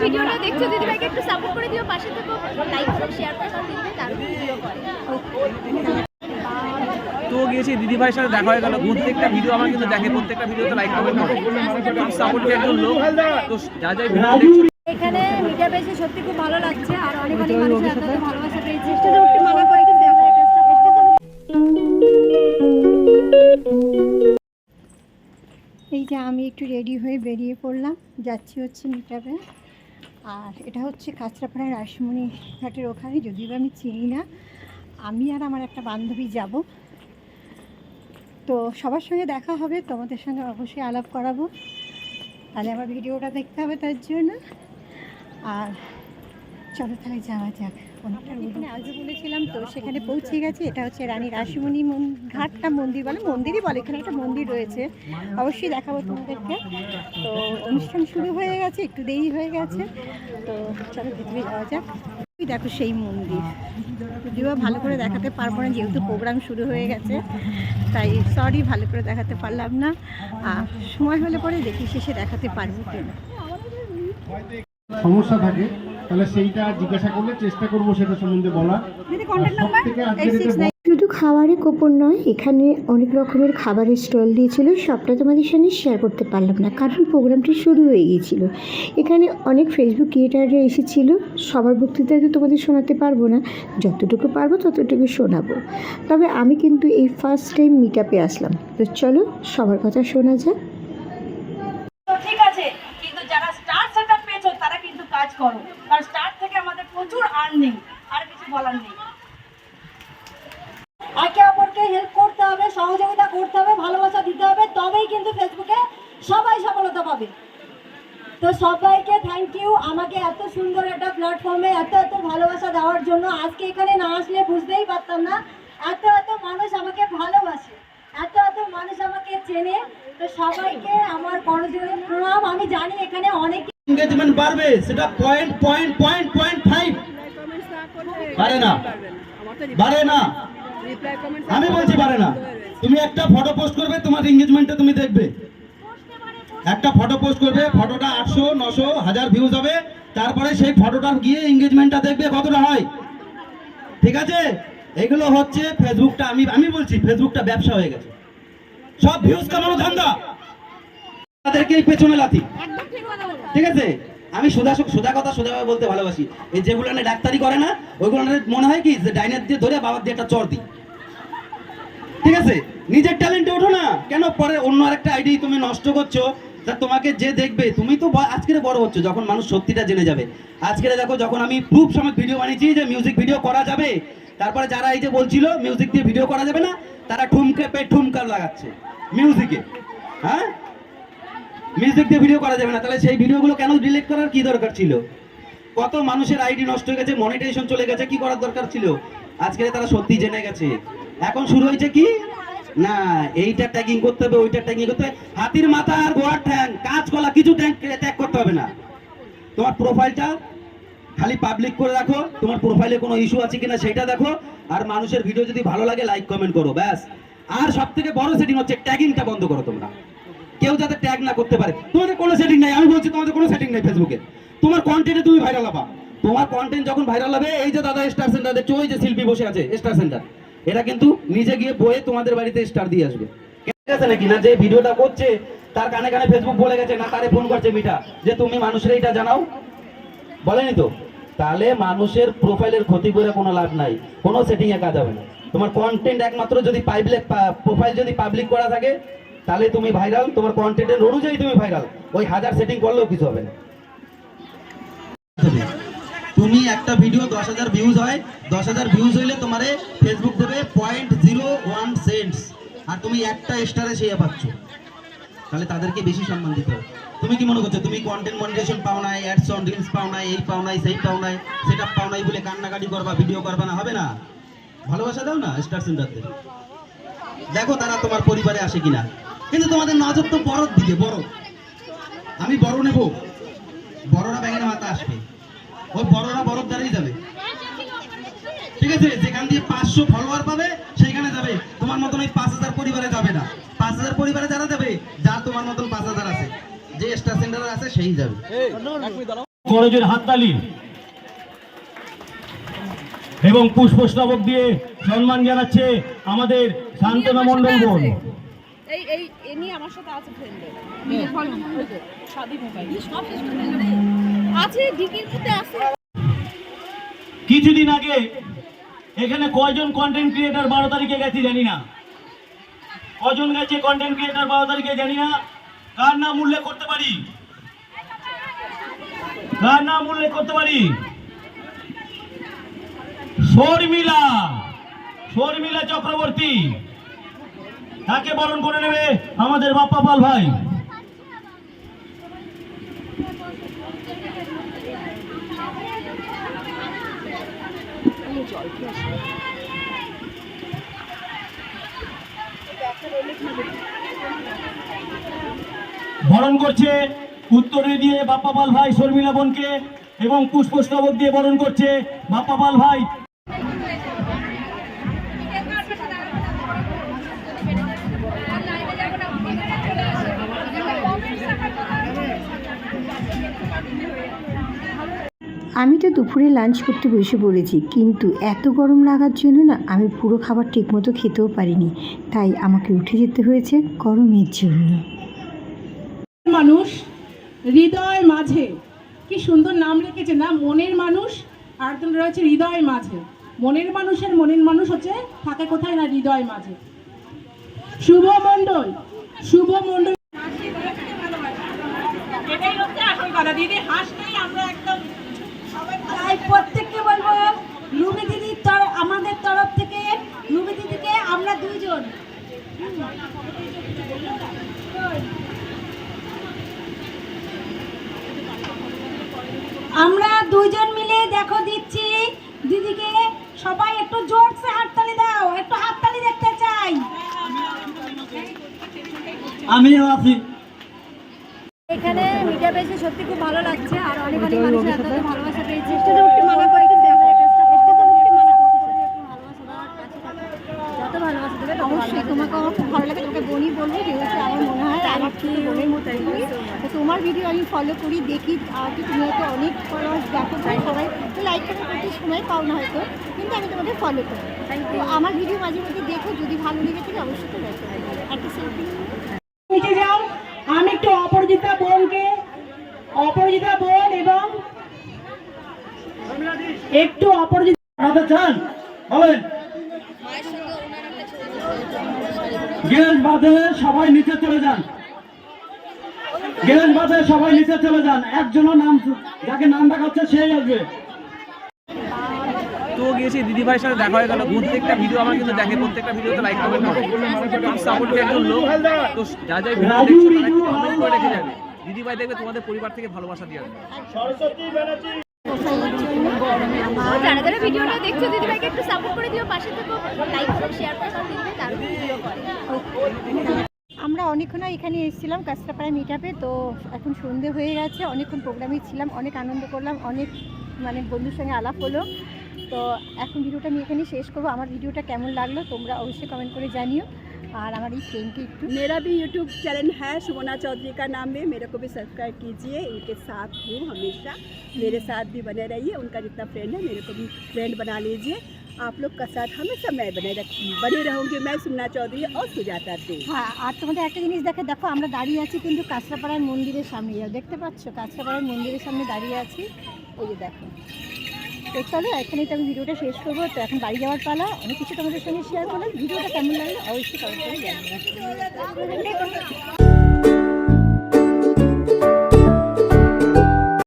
ভিডিওটা দেখছো দিদিভাইকে একটু সাপোর্ট করে দিও, পাশে থেকো, লাইক করো, শেয়ার করো, দিদিভাই দারুণ ভিডিও করে। তো গিয়েছি দিদিভাইয়ের সাথে দেখা হয়ে গেল। প্রত্যেকটা ভিডিও আমার কিন্তু দেখে, প্রত্যেকটা ভিডিওতে লাইক কমেন্ট করে, খুব সাপোর্টিভ একজন লোক। তো যা যা ভিডিও দেখছো এখানে মিটা পেয়েছে, সত্যি খুব ভালো লাগছে। আর অনেক অনেক মানুষের এত ভালোবাসা পেয়েছি। স্টেজে উঠতে মানা করে কিন্তু এই যে আমি একটু রেডি হয়ে বেরিয়ে পড়লাম, যাচ্ছি হচ্ছে মিটাপে। আর এটা হচ্ছে কাঁচরাপাড়ার রাসমণি ঘাটের ওখানে, যদিও আমি চিনি না। আমি আর আমার একটা বান্ধবী যাব। তো সবার সঙ্গে দেখা হবে, তোমাদের সঙ্গে অবশ্যই আলাপ করাবো। তাহলে আমার ভিডিওটা দেখতে হবে তার জন্য। আর চলো তাহলে যাওয়া যাক। অনেকটা এখানে আগে বলেছিলাম, তো সেখানে পৌঁছে গেছে। এটা হচ্ছে রানী রাসমণি ঘাটটা মন্দির বলে, মন্দিরই বলে, এখানে একটা মন্দির রয়েছে, অবশ্যই দেখাবো তোমাদেরকে। তো অনুষ্ঠান শুরু হয়ে গেছে, একটু দেরি হয়ে গেছে, তো চলো ভিতরে যাওয়া যাক। দেখো সেই মন্দির, যদিও ভালো করে দেখাতে পারবো না যেহেতু প্রোগ্রাম শুরু হয়ে গেছে, তাই সরি ভালো করে দেখাতে পারলাম না। সময় হলে পরে দেখি শেষে দেখাতে পারবো কিনা। সমস্যা থাকে তাহলে সেইটা জিজ্ঞাসা করলে চেষ্টা করবো সেটা সম্বন্ধে বলা। শুধু খাবারের কুপন নয়, এখানে অনেক রকমের খাবারের স্টল দিয়েছিল, সবটা তোমাদের সঙ্গে শেয়ার করতে পারলাম না কারণ প্রোগ্রামটি শুরু হয়ে গিয়েছিল। এখানে অনেক ফেসবুক ক্রিয়েটাররা এসেছিল, সবার বক্তৃতা তো তোমাদের শোনাতে পারবো না, যতটুকু পারবো ততটুকু শোনাবো। তবে আমি কিন্তু এই ফার্স্ট টাইম মিট আপে আসলাম, তো চলো সবার কথা শোনা যাক। ঠিক আছে, কিন্তু যারা স্টার সেটআপ পেয়েছো তারা কিন্তু কাজ করো, কারণ স্টার থেকে আমাদের প্রচুর আর্নিং, আর কিছু বলার নেই। একে অপরকে হেল্প করতে হবে, সহযোগিতা করতে হবে, ভালোবাসা দিতে হবে, তবেই কিন্তু ফেসবুকে সবাই সফলতা পাবে। তো সবাইকে থ্যাংক ইউ আমাকে এত সুন্দর একটা প্ল্যাটফর্মে এত এত ভালোবাসা দেওয়ার জন্য। আজকে এখানে না আসলে বুঝতেই পারতাম না এত এত মানুষ আমাকে ভালোবাসে, এত এত মানুষ আমাকে চেনে। তো সবাইকে আমার করজোড়ে প্রণাম। আমি জানি এখানে অনেক এনগেজমেন্ট বাড়বে, সেটা .5 বাড়ে না, বাড়ে না, আমি বলছি বাড়ে না। তুমি একটা ফটো পোস্ট করবে, তোমার এনগেজমেন্টটা তুমি দেখবে। একটা ফটো পোস্ট করবে, ফটোটা 800 900 1000 ভিউজ হবে, তারপরে সেই ফটোটা গিয়ে এনগেজমেন্টটা দেখবে কতটা হয়। ঠিক আছে, এগুলো হচ্ছে ফেসবুকটা, আমি বলছি ফেসবুকটা ব্যবসা হয়ে গেছে, সব ভিউজ কামানো ধান্দা, তাদেরকে এই পেছনে লাথি। ঠিক আছে, আমি সোজা কথা সোজাভাবে বলতে ভালোবাসি। এই যেগুলো ডাক্তারি করে না, ওইগুলো মনে হয় কি যে ডাইনার দিয়ে ধরে বাবার দিয়ে একটা চর দিই। ঠিক আছে, নিজের ট্যালেন্টে ওঠো না কেন, পরে অন্য আরেকটা আইডি তুমি নষ্ট করছো। তা তোমাকে যে দেখবে, তুমি তো আজকের বড় হচ্ছে যখন মানুষ সত্যিটা জেনে যাবে। আজকের দেখো, যখন আমি প্রুফ সমেত ভিডিও বানিয়েছি যে মিউজিক ভিডিও করা যাবে, তারপরে যারা এই যে বলছিল মিউজিক দিয়ে ভিডিও করা যাবে না, তারা ঠুমকা লাগাচ্ছে মিউজিকে। হ্যাঁ, মিউজিক দিয়ে ভিডিও করা যাবে না, তাহলে সেই ভিডিওগুলো কেন ডিলিট করার কি দরকার ছিল? কত মানুষের আইডি নষ্ট হয়ে গেছে, মনিটাইজেশন চলে গেছে, কি করার দরকার ছিল? আজকে তারা সত্যি জেনে গেছে। এখন শুরু হয়েছে কি না, এইটা ট্যাগিং করতে হবে, ওইটা ট্যাগিং করতে হবে। হাতির মাথা আর ঘোড়ার ঠ্যাং, কাঁচকলা কিছু ট্যাগ করতে হবে না। তোমার প্রোফাইলটা খালি পাবলিক করে রাখো, তোমার প্রোফাইলে কোনো ইস্যু আছে কিনা সেটা দেখো, আর মানুষের ভিডিও যদি ভালো লাগে লাইক কমেন্ট করো, ব্যাস। আর সব থেকে বড় সেটিং হচ্ছে ট্যাগিংটা বন্ধ করো তোমরা, কেউ যাতে ট্যাগ না করতে পারে। তোমাদের কোনো সেটিং নাই, আমি বলছি তোমাদের কোনো সেটিং নাই ফেসবুকে। তোমার কন্টেন্টে তুমি ভাইরাল হবা, তোমার কন্টেন্ট যখন ভাইরাল হবে, এই যে দাদা স্টার সেন্টার দেখছো, ওই যে শিল্পী বসে আছে স্টার সেন্টার, এটা কিন্তু নিজে গিয়ে বয়ে তোমাদের বাড়িতে স্টার দিয়ে আসবে। ঠিক আছে নাকি না? যে ভিডিওটা করছে তার কানে কানে ফেসবুক বলে গেছে, না তারে ফোন করছে মিঠা যে তুমি মানুষের এইটা জানাও, বলেনি তো? তাহলে মানুষের প্রোফাইলের ক্ষতি করে কোনো লাভ নাই, কোনো সেটিং এ কাজ হবে না। তোমার কন্টেন্ট একমাত্র যদি প্রোফাইল যদি পাবলিক করা থাকে, তাহলে তুমি ভাইরাল, তোমার কন্টেন্টের অনুযায়ী তুমি ভাইরাল। ওই 1000 সেটিং করলেও কিছু হবে না। তুমি একটা ভিডিও 10,000 ভিউজ হয়, 10,000 ভিউজ হইলে তোমারে ফেসবুক দেবে 0.01 সেন্টস, আর তুমি একটা স্টারে সেই পাচ্ছ, তাহলে তাদেরকে বেশি সম্মান দিতে হবে। তুমি কি মনে করছো তুমি কন্টেন্ট মনিটাইজেশন পাও নাই, অ্যাডস অন রিলস পাও নাই, এই পাও নাই, সেই পাও নাই, সেটআপ পাও নাই বলে কান্নাকাটি করবা, ভিডিও করবা না? হবে না? ভালোবাসা দাও না স্টার সেন্টারদের, দেখো তারা তোমার পরিবারে আসে কিনা। কিন্তু তোমাদের নজর তো বড়র দিকে, বড়। আমি বড় নেব, বড়রা ব্যাঙের মাথা আসবে, ওই বড়রা বড়র দ্বারাই যাবে। ঠিক আছে, যেখান দিয়ে 500 ফলোয়ার পাবে সেইখানে যাবে, তোমার মতন ওই 5000 পরিবারে যাবে না। 5000 পরিবারে যারা যাবে, যার তোমার মতন 5000 আছে, যে স্টার সেন্টারে আছে সেই যাবে। করজোর হাততালি এবং পুষ্পস্তবক দিয়ে সম্মান জানাচ্ছে আমাদের শান্তনা মণ্ডল বোন। এমনি আমার সাথে আছে ফ্রেন্ডে স্বাধীন মোবাইল সব আছে ডিকির মধ্যে আছে। কিছুদিন আগে এখানে কয়জন কন্টেন্ট ক্রিয়েটার 12 তারিখে গেছে জানি না, কজন গেছে কন্টেন্ট ক্রিয়েটার 12 তারিখে জানি না। কার নাম উল্লেখ করতে পারি? কার নাম উল্লেখ করতে পারি? শর্মিলা চক্রবর্তী। তাকে বরণ করে নেবে আমাদের বাপ্পা পাল ভাই। বরণ করছে উত্তরে দিয়ে বাপ্পা পাল ভাই শর্মিলা বোনকে এবং পুষ্পস্তবক দিয়ে বরণ করছে বাপ্পা পাল ভাই। আমি তো দুপুরে লাঞ্চ করতে বসে পড়েছি, কিন্তু এত গরম লাগার জন্য না আমি পুরো খাবার ঠিকমতো খেতেও পারিনি, তাই আমাকে উঠে যেতে হয়েছে গরমের জন্য। মানুষ হৃদয় মাঝে, কি সুন্দর নাম রেখেছে না, মনের মানুষ। আর একজন রয়েছে হৃদয় মাঝে। মনের মানুষ হচ্ছে থাকে কোথায় না হৃদয় মাঝে। শুভ মণ্ডল এটাই হচ্ছে আসল কথা। দিদি হাসলেই আমরা একদম তাই প্রত্যেককে বলবো লুমি দিদির আমাদের তরফ থেকে লুমি দিদিকে আমরা দুইজন মিলে দেখো দিচ্ছি দিদিকে। সবাই একটু জোরসে হাততালি দাও, একটু হাততালি দেখতে চাই। আমিও আছি এখানে মিডিয়া পেয়েছে, সত্যি খুব ভালো লাগছে। আর অনেক মানুষের এত ভালোবাসা পেয়েছি। স্টেজে উঠতে মানা করে কিন্তু যত ভালোবাসা দেবে অবশ্যই তোমাকে আমার খুব ভালো লাগে। তোমাকে বোনই বলবো, যেহেতু আমার মনে হয় আমার কি বোনের মতো আর কি। তো তোমার ভিডিও আমি ফলো করি, দেখি। আর কি তুমি হয়তো অনেক ফলোয়ার্স দেখো, সবাই তো লাইক করতে সময় পাও না হয়তো, কিন্তু আমি তোমাকে ফলো করি। তো আমার ভিডিও মাঝে মধ্যে দেখো, যদি ভালো লেগে থাকে অবশ্যই তো লাইক করবে। আর কি সেলফি নিচে যাও। আমি একটু অপরাজিতা বোন এবং একটু অপরাজিতা চান বলেন। গেরেজ বাঁধে সবাই নিচে চলে যান, গেরেজ বাঁধে সবাই নিচে চলে যান। একজনও নাম, যাকে নাম দেখাচ্ছে সেই আসবে। তো গিয়েছি দিদি ভাইয়ের সাথে দেখা হয়ে গেল। প্রত্যেকটা ভিডিও আমার কিন্তু দেখে, প্রত্যেকটা ভিডিওতে লাইক কমেন্ট করে। খুব সাপোর্টিভ একজন লোক। তো যা যা ভিডিও দেখছো তারা একটু কমেন্ট করে রেখে যাবে। দিদি ভাই দেখবে তোমাদের পরিবার থেকে ভালোবাসা দিয়ে আসবে। যারা যারা ভিডিওটা দেখছো দিদিভাইকে একটু সাপোর্ট করে দিও, পাশে থেকো, লাইক করো, শেয়ার করো, দিদিভাই দারুণ ভিডিও করে। আমরা অনেকক্ষণ এখানে এসেছিলাম কাঁচরাপাড়া মিটআপে। তো এখন সন্ধে হয়ে গেছে, অনেকক্ষণ প্রোগ্রামে ছিলাম, অনেক আনন্দ করলাম, অনেক বন্ধুর সঙ্গে আলাপ হলো। তো এখন ভিডিওটা আমি এখানে শেষ করবো। আমার ভিডিওটা কেমন লাগলো তোমরা অবশ্যই কমেন্ট করে জানিও। और हमारी फ्रेंड की मेरा भी यूट्यूब चैनल है सुमना चौधरी का नाम में, मेरे को भी सब्सक्राइब कीजिए। इनके साथ हूँ हमेशा, मेरे साथ भी बने रहिए। उनका जितना फ्रेंड है मेरे को भी फ्रेंड बना लीजिए। आप लोग का साथ हमेशा मैं बने रहूँगी। मैं सुमना चौधरी और सुजाता दे। हाँ और तुम्हारे एक जिनिस देखे देखो আমরা দাঁড়িয়ে আছি কিন্তু কাঁচরাপাড়ার মন্দিরের সামনে। দেখতে পাচ্ছ কাঁচরাপাড়ার মন্দিরের সামনে দাঁড়িয়ে আছি, ওই যে দেখো। তো চলো এখানেই তো আমি ভিডিওটা শেষ করবো। তো এখন বাড়ি যাওয়ার পালা। অনেক কিছু তোমাদের সঙ্গে শেয়ার করলাম। ভিডিওটা কেমন লাগলো অবশ্যই কমেন্ট করে জানিও।